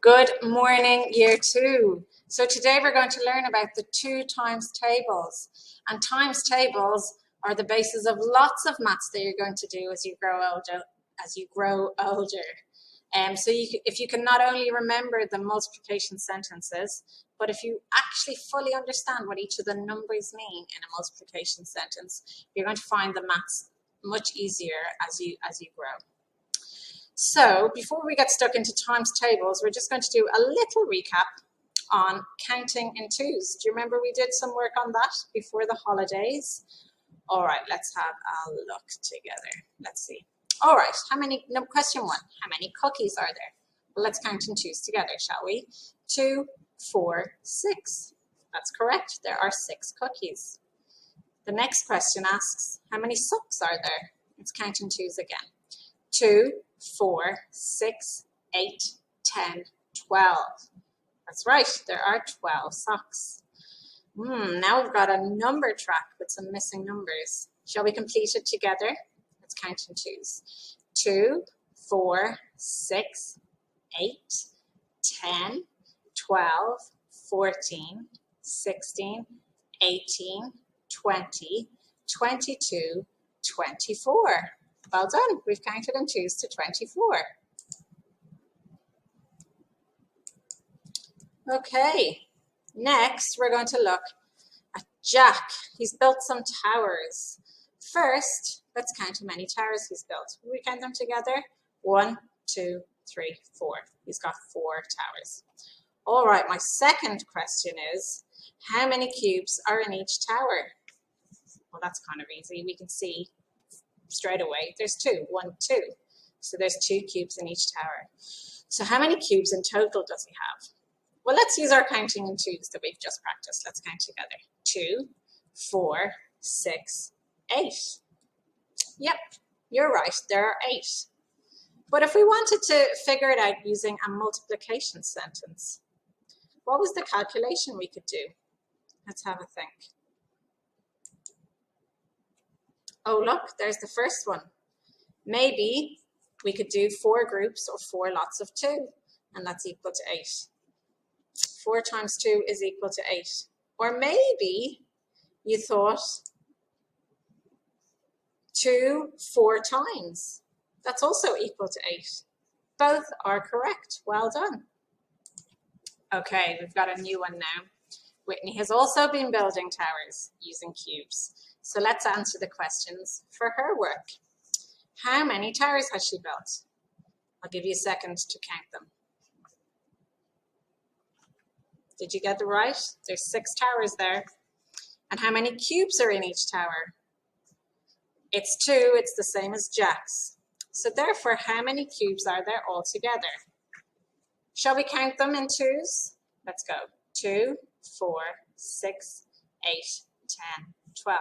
Good morning, year two. So today we're going to learn about the 2 times tables. And times tables are the basis of lots of maths that you're going to do as you grow older. If you can not only remember the multiplication sentences, but if you actually fully understand what each of the numbers mean in a multiplication sentence, you're going to find the maths much easier as you grow. So before we get stuck into times tables, we're just going to do a little recap on counting in twos. Do you remember we did some work on that before the holidays? All right, let's have a look together. Let's see. All right, question one, how many cookies are there? Well, let's count in twos together, shall we? 2, 4, 6. That's correct, there are 6 cookies. The next question asks, how many socks are there? Let's count in twos again. 2, 4, 6, 8, 10, 12. That's right, there are 12 socks. Now we've got a number track with some missing numbers. Shall we complete it together? Let's count in twos. 2, 4, 6, 8, 10, 12, 14, 16, 18, 20, 22, 24. Well done, we've counted in twos to 24. Okay, next we're going to look at Jack. He's built some towers. First, let's count how many towers he's built. Will we count them together? 1, 2, 3, 4. He's got 4 towers. All right, my second question is, how many cubes are in each tower? Well, that's kind of easy. We can see straight away. There's 2, 1, 2. So there's 2 cubes in each tower. So how many cubes in total does he have? Well, let's use our counting in twos that we've just practiced. Let's count together. 2, 4, 6, 8. Yep, you're right, there are 8. But if we wanted to figure it out using a multiplication sentence, what was the calculation we could do? Let's have a think. Oh, look, there's the first one. Maybe we could do 4 groups of 4 lots of 2, and that's equal to 8. 4 times 2 is equal to 8. Or maybe you thought 2 4 times. That's also equal to 8. Both are correct. Well done. Okay, we've got a new one now. Whitney has also been building towers using cubes. So let's answer the questions for her work. How many towers has she built? I'll give you a second to count them. Did you get it right? There's 6 towers there. And how many cubes are in each tower? It's 2, it's the same as Jack's. So therefore, how many cubes are there altogether? Shall we count them in twos? Let's go. 2, 4, 6, 8, 10, 12.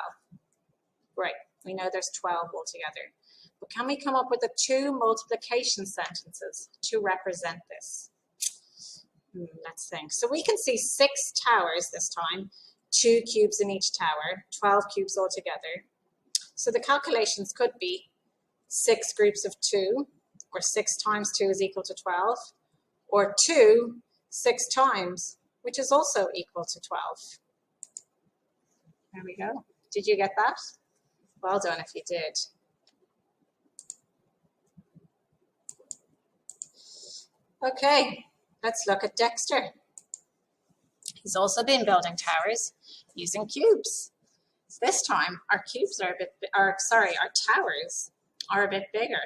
Great, we know there's 12 altogether. But can we come up with the 2 multiplication sentences to represent this? Let's think. So we can see 6 towers this time, 2 cubes in each tower, 12 cubes altogether. So the calculations could be 6 groups of 2, or 6 times 2 is equal to 12, or 2 6 times, which is also equal to 12. There we go. Did you get that? Well done if you did. Okay, let's look at Dexter. He's also been building towers using cubes. This time, our towers are a bit bigger.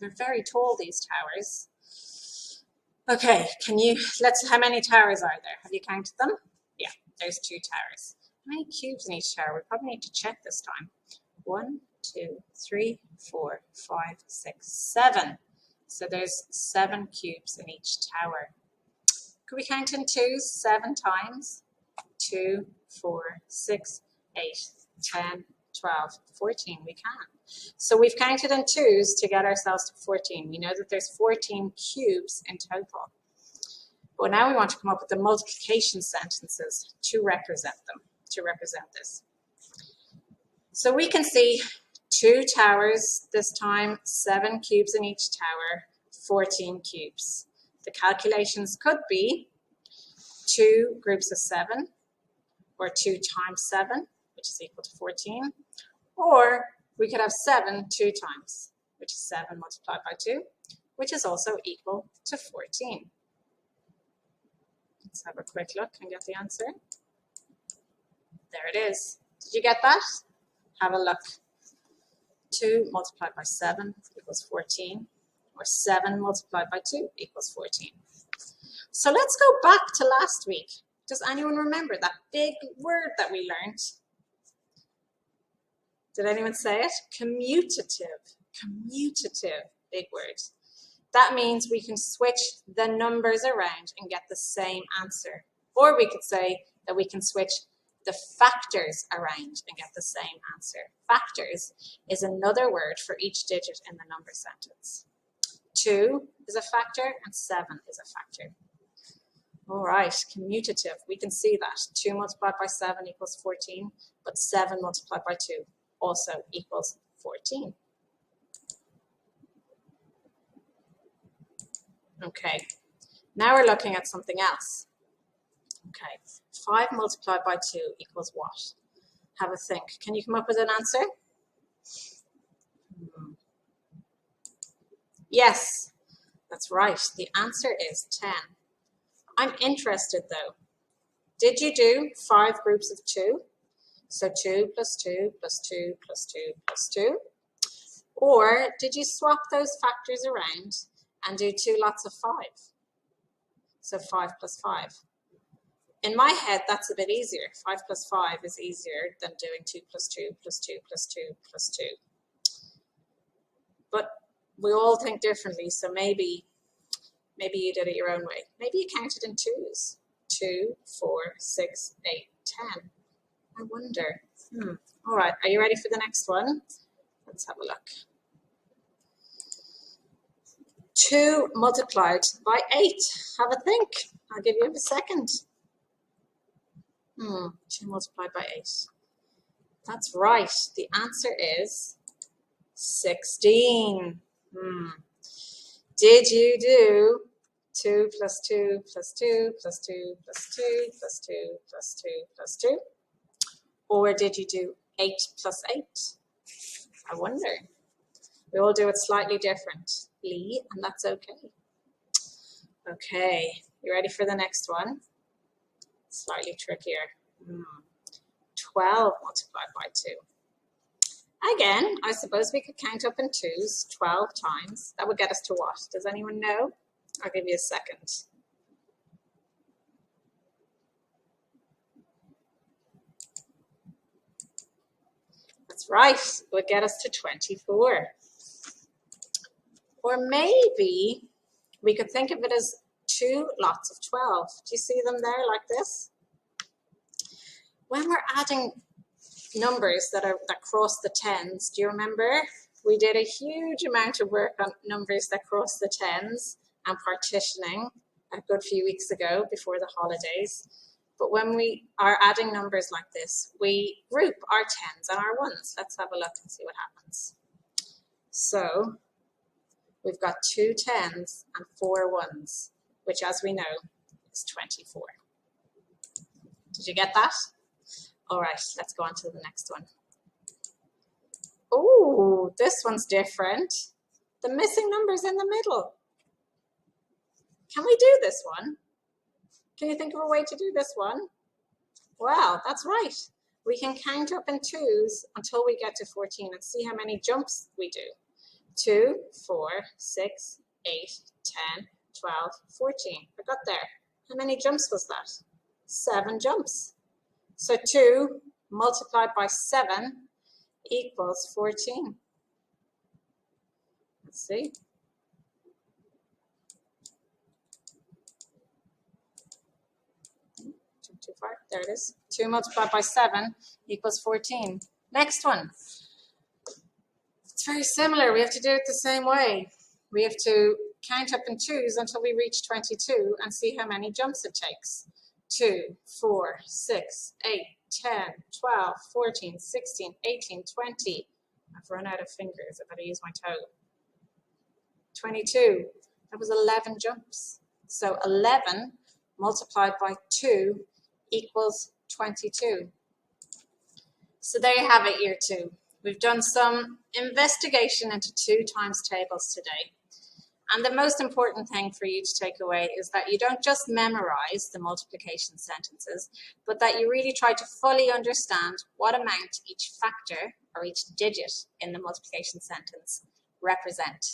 They're very tall, these towers. Okay, how many towers are there? Have you counted them? Yeah, there's 2 towers. How many cubes in each tower? We probably need to check this time. 1, 2, 3, 4, 5, 6, 7. So there's 7 cubes in each tower. Could we count in twos 7 times? 2, 4, 6, 8, 10, 12, 14. We can. So we've counted in twos to get ourselves to 14. We know that there's 14 cubes in total. But now we want to come up with the multiplication sentences to represent this. So we can see 2 towers this time, 7 cubes in each tower, 14 cubes. The calculations could be 2 groups of 7, or 2 times 7, which is equal to 14, or we could have 7 2 times, which is 7 multiplied by 2, which is also equal to 14. Let's have a quick look and get the answer. There it is. Did you get that? Have a look. 2 multiplied by 7 equals 14, or 7 multiplied by 2 equals 14. So let's go back to last week. Does anyone remember that big word that we learned? Did anyone say it? Commutative. Commutative, big word. That means we can switch the numbers around and get the same answer. Or we could say that we can switch the factors around and get the same answer. Factors is another word for each digit in the number sentence. 2 is a factor and 7 is a factor. All right, commutative, we can see that. 2 multiplied by 7 equals 14, but 7 multiplied by 2 also equals 14. Okay, now we're looking at something else. Okay, 5 multiplied by 2 equals what? Have a think. Can you come up with an answer? Yes, that's right. The answer is 10. I'm interested though. Did you do 5 groups of 2? So 2 plus 2 plus 2 plus 2 plus 2? Or did you swap those factors around and do 2 lots of 5? So 5 plus 5. In my head, that's a bit easier. 5 plus 5 is easier than doing 2 plus 2 plus 2 plus 2 plus 2. But we all think differently, so maybe you did it your own way. Maybe you counted in 2s. 2, 4, 6, 8, 10. I wonder. All right, are you ready for the next one? Let's have a look. 2 multiplied by 8. Have a think. I'll give you a second. 2 multiplied by 8. That's right. The answer is 16. Did you do 2 plus 2 plus 2 plus 2 plus 2 plus 2 plus 2 plus 2? Or did you do 8 plus 8? I wonder. We all do it slightly differently, and that's okay. Okay, you ready for the next one? Slightly trickier. 12 multiplied by 2. Again, I suppose we could count up in 2s 12 times. That would get us to what? Does anyone know? I'll give you a second. That's right. It would get us to 24. Or maybe we could think of it as 2 lots of 12. Do you see them there like this? When we're adding numbers that cross the 10s, do you remember? We did a huge amount of work on numbers that cross the 10s and partitioning a good few weeks ago before the holidays. But when we are adding numbers like this, we group our 10s and our 1s. Let's have a look and see what happens. So we've got 2 10s and 4 1s, which as we know is 24. Did you get that? All right, let's go on to the next one. Oh, this one's different. The missing number's in the middle. Can we do this one? Can you think of a way to do this one? Well, that's right. We can count up in 2s until we get to 14 and see how many jumps we do. 2, 4, 6, 8, 10, 12, 14. I got there. How many jumps was that? 7 jumps. So 2 multiplied by 7 equals 14. Let's see. Too far. There it is. 2 multiplied by 7 equals 14. Next one. It's very similar. We have to do it the same way. We have to count up in 2s until we reach 22 and see how many jumps it takes. 2, 4, 6, 8, 10, 12, 14, 16, 18, 20. I've run out of fingers. I better use my toe. 22. That was 11 jumps. So 11 multiplied by 2 equals 22. So there you have it, year 2. We've done some investigation into 2 times tables today. And the most important thing for you to take away is that you don't just memorize the multiplication sentences, but that you really try to fully understand what amount each factor or each digit in the multiplication sentence represent.